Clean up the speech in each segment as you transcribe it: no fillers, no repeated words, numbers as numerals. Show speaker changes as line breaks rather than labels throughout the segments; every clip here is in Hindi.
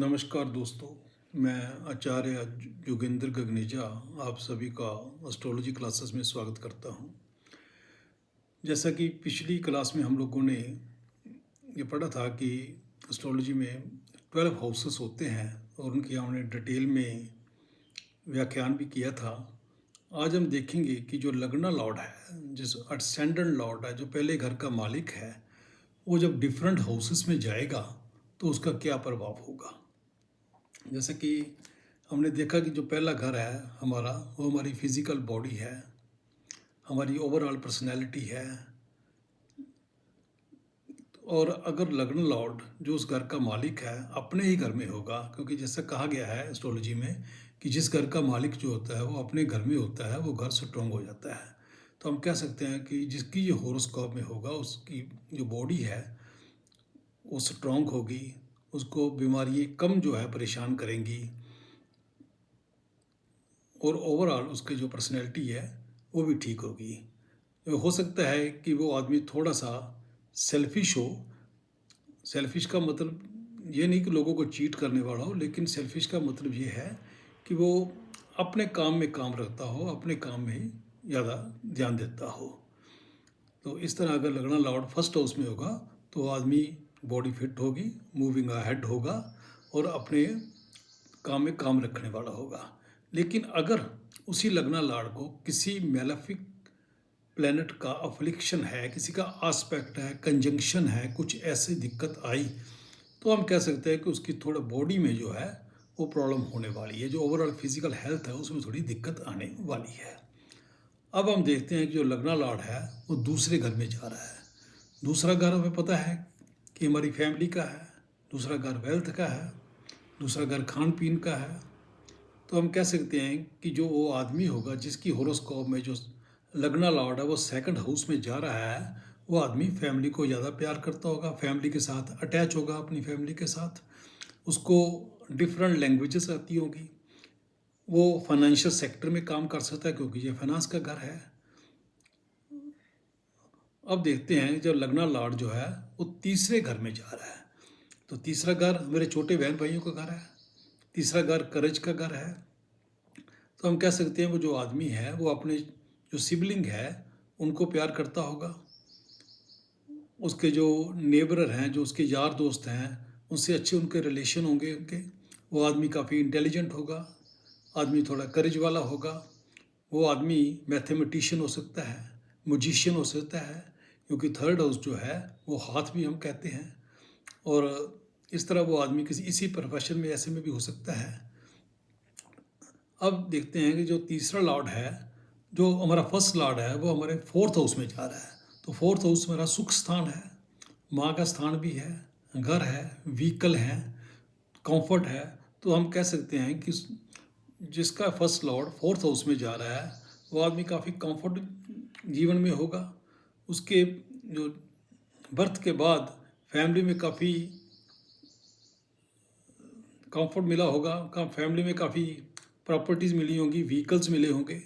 नमस्कार दोस्तों, मैं आचार्य योगेंद्र गगनेजा आप सभी का एस्ट्रोलॉजी क्लासेस में स्वागत करता हूं। जैसा कि पिछली क्लास में हम लोगों ने ये पढ़ा था कि एस्ट्रोलॉजी में 12 हाउसेस होते हैं और उनकी हमने डिटेल में व्याख्यान भी किया था। आज हम देखेंगे कि जो लग्ना लॉर्ड है, जिस ascendant लॉर्ड है, जो पहले घर का मालिक है, वो जब डिफरेंट हाउसेस में जाएगा तो उसका क्या प्रभाव होगा। जैसे कि हमने देखा कि जो पहला घर है हमारा, वो हमारी फिजिकल बॉडी है, हमारी ओवरऑल पर्सनैलिटी है। और अगर लग्न लॉर्ड जो उस घर का मालिक है अपने ही घर में होगा, क्योंकि जैसा कहा गया है एस्ट्रोलॉजी में कि जिस घर का मालिक जो होता है वो अपने घर में होता है, वो घर स्ट्रॉन्ग हो जाता है। तो हम कह सकते हैं कि जिसकी ये हॉरोस्कोप में होगा उसकी जो बॉडी है वो स्ट्रॉन्ग होगी, उसको बीमारी कम जो है परेशान करेंगी, और ओवरऑल उसकी जो पर्सनैलिटी है वो भी ठीक होगी। हो सकता है कि वो आदमी थोड़ा सा सेल्फिश हो। सेल्फिश का मतलब ये नहीं कि लोगों को चीट करने वाला हो, लेकिन सेल्फिश का मतलब ये है कि वो अपने काम में काम रखता हो, अपने काम में ही ज़्यादा ध्यान देता हो। तो इस तरह अगर लगना लॉर्ड फर्स्ट हाउस में होगा तो आदमी बॉडी फिट होगी, मूविंग अहेड होगा और अपने काम में काम रखने वाला होगा। लेकिन अगर उसी लग्ना लॉर्ड को किसी मेलेफिक प्लैनेट का अफ्लिक्शन है, किसी का आस्पेक्ट है, कंजंक्शन है, कुछ ऐसी दिक्कत आई, तो हम कह सकते हैं कि उसकी थोड़ा बॉडी में जो है वो प्रॉब्लम होने वाली है, जो ओवरऑल फिजिकल हेल्थ है उसमें थोड़ी दिक्कत आने वाली है। अब हम देखते हैं कि जो लग्ना लॉर्ड है वो दूसरे घर में जा रहा है। दूसरा घर हमें पता है कि हमारी फैमिली का है, दूसरा घर वेल्थ का है, दूसरा घर खान पीन का है। तो हम कह सकते हैं कि जो वो आदमी होगा जिसकी होरोस्कोप में जो लग्ना लॉर्ड है वो सेकंड हाउस में जा रहा है, वो आदमी फैमिली को ज़्यादा प्यार करता होगा, फैमिली के साथ अटैच होगा, अपनी फैमिली के साथ। उसको डिफरेंट लैंग्वेजेस आती होगी, वो फाइनेंशियल सेक्टर में काम कर सकता है क्योंकि ये फाइनेंस का घर है। अब देखते हैं जब लग्ना लॉर्ड जो है वो तीसरे घर में जा रहा है, तो तीसरा घर मेरे छोटे बहन भाइयों का घर है, तीसरा घर करेज का घर है। तो हम कह सकते हैं वो जो आदमी है वो अपने जो सिबलिंग है उनको प्यार करता होगा, उसके जो नेबर हैं, जो उसके यार दोस्त हैं, उनसे अच्छे उनके रिलेशन होंगे उनके। वो आदमी काफ़ी इंटेलिजेंट होगा, आदमी थोड़ा करेज वाला होगा। वो आदमी मैथमेटिशियन हो सकता है, म्यूजिशियन हो सकता है, क्योंकि थर्ड हाउस जो है वो हाथ भी हम कहते हैं। और इस तरह वो आदमी किसी इसी प्रोफेशन में ऐसे में भी हो सकता है। अब देखते हैं कि जो तीसरा लॉर्ड है, जो हमारा फर्स्ट लॉर्ड है, वो हमारे फोर्थ हाउस में जा रहा है। तो फोर्थ हाउस हमारा सुख स्थान है, माँ का स्थान भी है, घर है, व्हीकल है, कंफर्ट है। तो हम कह सकते हैं कि जिसका फर्स्ट लॉर्ड फोर्थ हाउस में जा रहा है वो आदमी काफ़ी कंफर्ट जीवन में होगा। उसके जो बर्थ के बाद फैमिली में काफ़ी कंफर्ट मिला होगा, फैमिली में काफ़ी प्रॉपर्टीज़ मिली होंगी, व्हीकल्स मिले होंगे।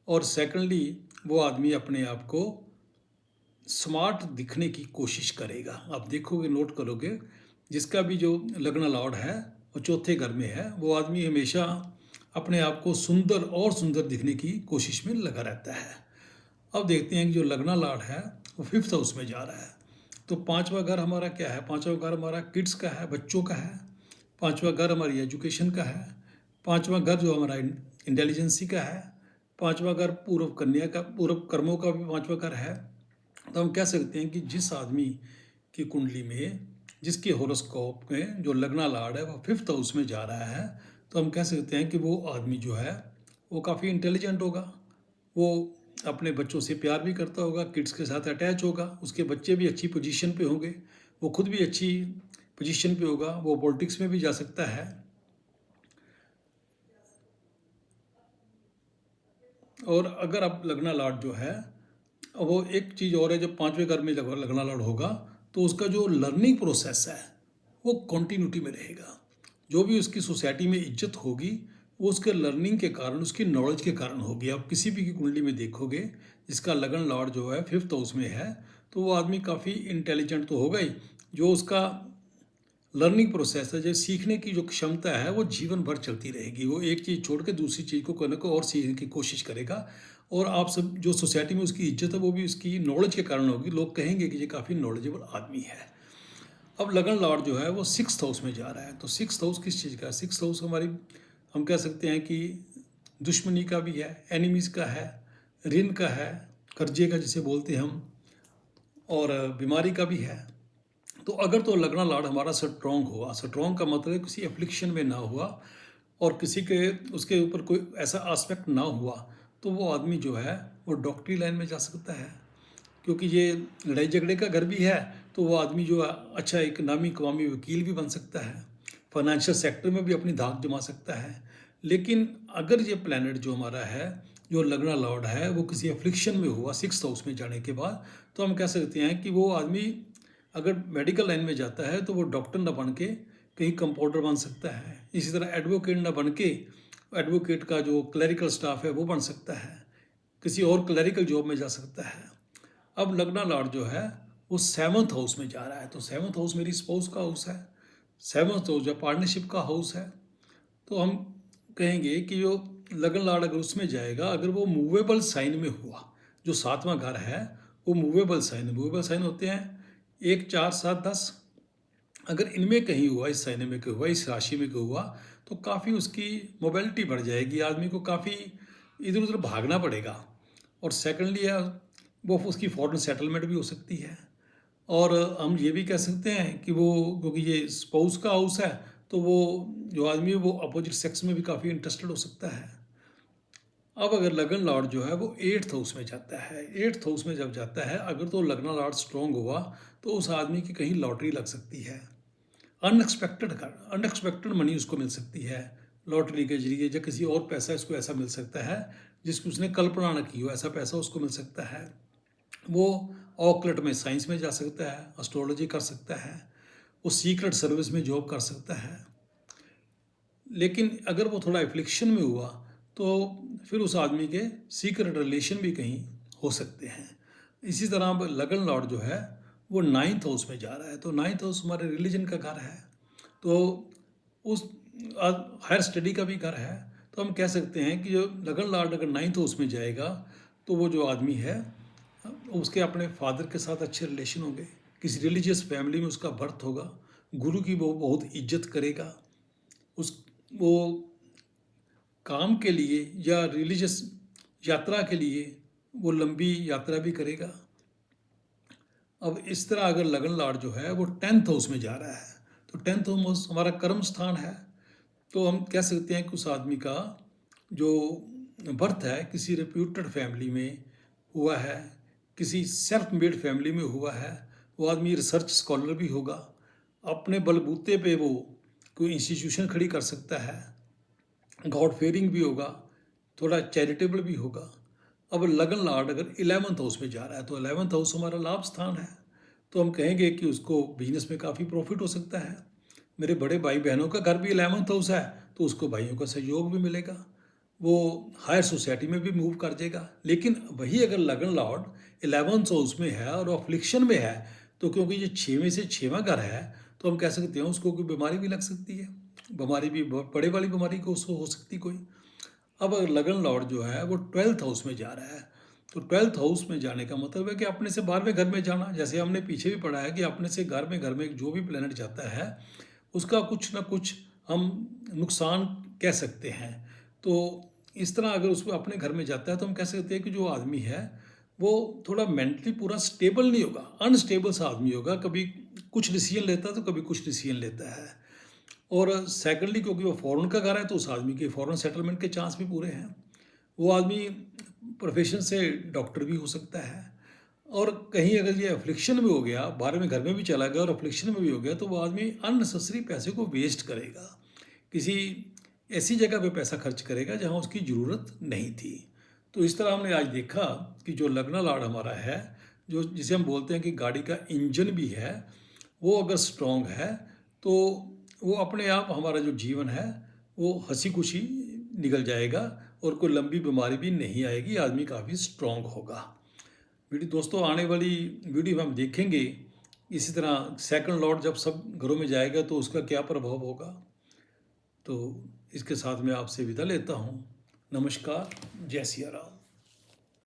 और सेकेंडली वो आदमी अपने आप को स्मार्ट दिखने की कोशिश करेगा। आप देखोगे, नोट करोगे, जिसका भी जो लग्न लॉर्ड है वो चौथे घर में है, वो आदमी हमेशा अपने आप को सुंदर और सुंदर दिखने की कोशिश में लगा रहता है। अब देखते हैं कि जो लग्ना लॉर्ड है वो फिफ्थ हाउस में जा रहा है। तो पांचवा घर हमारा क्या है? पांचवा घर हमारा किड्स का है, बच्चों का है। पांचवा घर हमारी एजुकेशन का है। पांचवा घर जो हमारा इंटेलिजेंसी का है। पांचवा घर पूर्व कन्या का, पूर्व कर्मों का भी पांचवा घर है। तो हम कह सकते हैं कि जिस आदमी की कुंडली में, जिसके होरोस्कोप में जो लग्ना लॉर्ड है वो फिफ्थ हाउस में जा रहा है, तो हम कह सकते हैं कि वो आदमी जो है वो काफ़ी इंटेलिजेंट होगा। वो अपने बच्चों से प्यार भी करता होगा, किड्स के साथ अटैच होगा, उसके बच्चे भी अच्छी पोजीशन पे होंगे, वो खुद भी अच्छी पोजीशन पे होगा, वो पॉलिटिक्स में भी जा सकता है। और अगर अब लग्ना लॉर्ड जो है, वो एक चीज़ और है, जब पांचवें घर में लग्ना लॉर्ड होगा तो उसका जो लर्निंग प्रोसेस है वो कंटिन्यूटी में रहेगा। जो भी उसकी सोसाइटी में इज्जत होगी वो उसके लर्निंग के कारण, उसकी नॉलेज के कारण होगी। आप किसी भी की कुंडली में देखोगे जिसका लगन लॉर्ड जो है फिफ्थ हाउस में है, तो वो आदमी काफ़ी इंटेलिजेंट तो होगा ही, जो उसका लर्निंग प्रोसेस है, जो सीखने की जो क्षमता है वो जीवन भर चलती रहेगी। वो एक चीज़ छोड़ के दूसरी चीज़ को करने को और सीखने की कोशिश करेगा, और आप सब जो सोसाइटी में उसकी इज्जत है वो भी उसकी नॉलेज के कारण होगी। लोग कहेंगे कि ये काफ़ी नॉलेजेबल आदमी है। अब लगन लॉर्ड जो है वो सिक्स्थ हाउस में जा रहा है। तो सिक्स्थ हाउस किस चीज़ का है? सिक्स्थ हाउस हमारी, हम कह सकते हैं कि दुश्मनी का भी है, एनिमीज़ का है, ऋण का है, कर्जे का जिसे बोलते हैं हम, और बीमारी का भी है। तो अगर तो लगना लॉर्ड हमारा स्ट्रॉन्ग हुआ, स्ट्रॉन्ग का मतलब किसी एफ्लिक्शन में ना हुआ और किसी के उसके ऊपर कोई ऐसा आस्पेक्ट ना हुआ, तो वो आदमी जो है वो डॉक्टरी लाइन में जा सकता है। क्योंकि ये लड़ाई झगड़े का घर भी है, तो वो आदमी जो है अच्छा एक नामी कवामी वकील भी बन सकता है, फाइनेंशियल सेक्टर में भी अपनी धाक जमा सकता है। लेकिन अगर ये प्लैनेट जो हमारा है, जो लगना लॉर्ड है, वो किसी एफ्लिक्शन में हुआ सिक्स्थ हाउस में जाने के बाद, तो हम कह सकते हैं कि वो आदमी अगर मेडिकल लाइन में जाता है तो वो डॉक्टर ना बन के कहीं कंपाउंडर बन सकता है। इसी तरह एडवोकेट ना बन के एडवोकेट का जो क्लरिकल स्टाफ है वो बन सकता है, किसी और क्लरिकल जॉब में जा सकता है। अब लगना लॉर्ड जो है वो सेवन्थ हाउस में जा रहा है। तो सेवन्थ हाउस मेरी स्पाउस का हाउस है, सेवन्थ हाउस जो पार्टनरशिप का हाउस है। तो हम कहेंगे कि जो लगन लॉर्ड अगर उसमें जाएगा, अगर वो मूवेबल साइन में हुआ, जो सातवां घर है वो मूवेबल साइन होते हैं 1, 4, 7, 10। अगर इनमें कहीं हुआ, इस साइन में कहीं हुआ, इस राशि में कहीं हुआ, तो काफ़ी उसकी मोबिलिटी बढ़ जाएगी, आदमी को काफ़ी इधर उधर भागना पड़ेगा। और सेकेंडली वो उसकी फॉरेन सेटलमेंट भी हो सकती है। और हम ये भी कह सकते हैं कि वो, क्योंकि ये स्पाउस का हाउस है, तो वो जो आदमी है वो अपोजिट सेक्स में भी काफ़ी इंटरेस्टेड हो सकता है। अब अगर लगन लॉर्ड जो है वो एट्थ हाउस में जाता है, एट्थ हाउस में जब जाता है, अगर तो लगना लॉर्ड स्ट्रॉन्ग हुआ तो उस आदमी की कहीं लॉटरी लग सकती है, अनएक्सपेक्टेड मनी उसको मिल सकती है लॉटरी के जरिए, या किसी और पैसा इसको ऐसा मिल सकता है जिसकी उसने कल्पना न की हो, ऐसा पैसा उसको मिल सकता है। वो ऑकल्ट में, साइंस में जा सकता है, एस्ट्रोलॉजी कर सकता है, वो सीक्रेट सर्विस में जॉब कर सकता है। लेकिन अगर वो थोड़ा एफ्लिक्शन में हुआ तो फिर उस आदमी के सीक्रेट रिलेशन भी कहीं हो सकते हैं। इसी तरह अब लगन लॉर्ड जो है वो नाइन्थ हाउस में जा रहा है। तो नाइन्थ हाउस हमारे रिलीजन का घर है, तो उस हायर स्टडी का भी घर है। तो हम कह सकते हैं कि जो लगन लॉर्ड अगर नाइन्थ हाउस में जाएगा तो वो जो आदमी है उसके अपने फादर के साथ अच्छे रिलेशन होंगे, किसी रिलीजियस फैमिली में उसका बर्थ होगा, गुरु की वो बहुत इज्जत करेगा, उस वो काम के लिए या रिलीजियस यात्रा के लिए वो लंबी यात्रा भी करेगा। अब इस तरह अगर लगन लॉर्ड जो है वो टेंथ हाउस में जा रहा है, तो टेंथ हाउस हमारा कर्म स्थान है। तो हम कह सकते हैं कि उस आदमी का जो बर्थ है किसी रेप्यूटेड फैमिली में हुआ है, किसी सेल्फ मेड फैमिली में हुआ है, वो आदमी रिसर्च स्कॉलर भी होगा, अपने बलबूते पे वो कोई इंस्टीट्यूशन खड़ी कर सकता है, गॉड फेयरिंग भी होगा, थोड़ा चैरिटेबल भी होगा। अब लगन लॉर्ड अगर 11th हाउस में जा रहा है, तो 11th हाउस हमारा लाभ स्थान है, तो हम कहेंगे कि उसको बिजनेस में काफ़ी प्रॉफिट हो सकता है। मेरे बड़े भाई बहनों का घर भी 11th हाउस है, तो उसको भाइयों का सहयोग भी मिलेगा, वो हायर सोसाइटी में भी मूव कर जाएगा। लेकिन वही अगर लगन लॉर्ड 11th हाउस में है और अफ्लिक्शन में है, तो क्योंकि ये 6वें से 6वां घर है, तो हम कह सकते हैं उसको कोई बीमारी भी लग सकती है, बीमारी भी बड़े वाली बीमारी को उसको हो सकती कोई। अब अगर लगन लॉर्ड जो है वो 12th हाउस में जा रहा है, तो 12th हाउस में जाने का मतलब है कि अपने से 12वें घर में जाना। जैसे हमने पीछे भी पढ़ा है कि अपने से घर में जो भी प्लेनेट जाता है उसका कुछ ना कुछ हम नुकसान कह सकते हैं। तो इस तरह अगर उसको अपने घर में जाता है तो हम कह सकते हैं कि जो आदमी है वो थोड़ा मेंटली पूरा स्टेबल नहीं होगा, अनस्टेबल सा आदमी होगा, कभी कुछ डिसीजन लेता है तो कभी कुछ डिसीजन लेता है। और सेकेंडली क्योंकि वो फॉरेन का घर है तो उस आदमी के फॉरेन सेटलमेंट के चांस भी पूरे हैं। वो आदमी प्रोफेशन से डॉक्टर भी हो सकता है। और कहीं अगर ये अफ्लिक्शन में हो गया, 12वें घर में भी चला गया और अफ्लिक्शन में भी हो गया, तो वो आदमी अननेसेसरी पैसे को वेस्ट करेगा, किसी ऐसी जगह पे पैसा खर्च करेगा जहाँ उसकी ज़रूरत नहीं थी। तो इस तरह हमने आज देखा कि जो लगना लॉर्ड हमारा है, जो जिसे हम बोलते हैं कि गाड़ी का इंजन भी है, वो अगर स्ट्रॉन्ग है तो वो अपने आप हमारा जो जीवन है वो हंसी खुशी निकल जाएगा और कोई लंबी बीमारी भी नहीं आएगी, आदमी काफ़ी स्ट्रॉन्ग होगा। वीडियो दोस्तों, आने वाली वीडियो में हम देखेंगे इसी तरह सेकंड लॉर्ड जब सब घरों में जाएगा तो उसका क्या प्रभाव होगा। तो इसके साथ मैं आपसे विदा लेता हूँ। नमस्कार, जय सिया राम।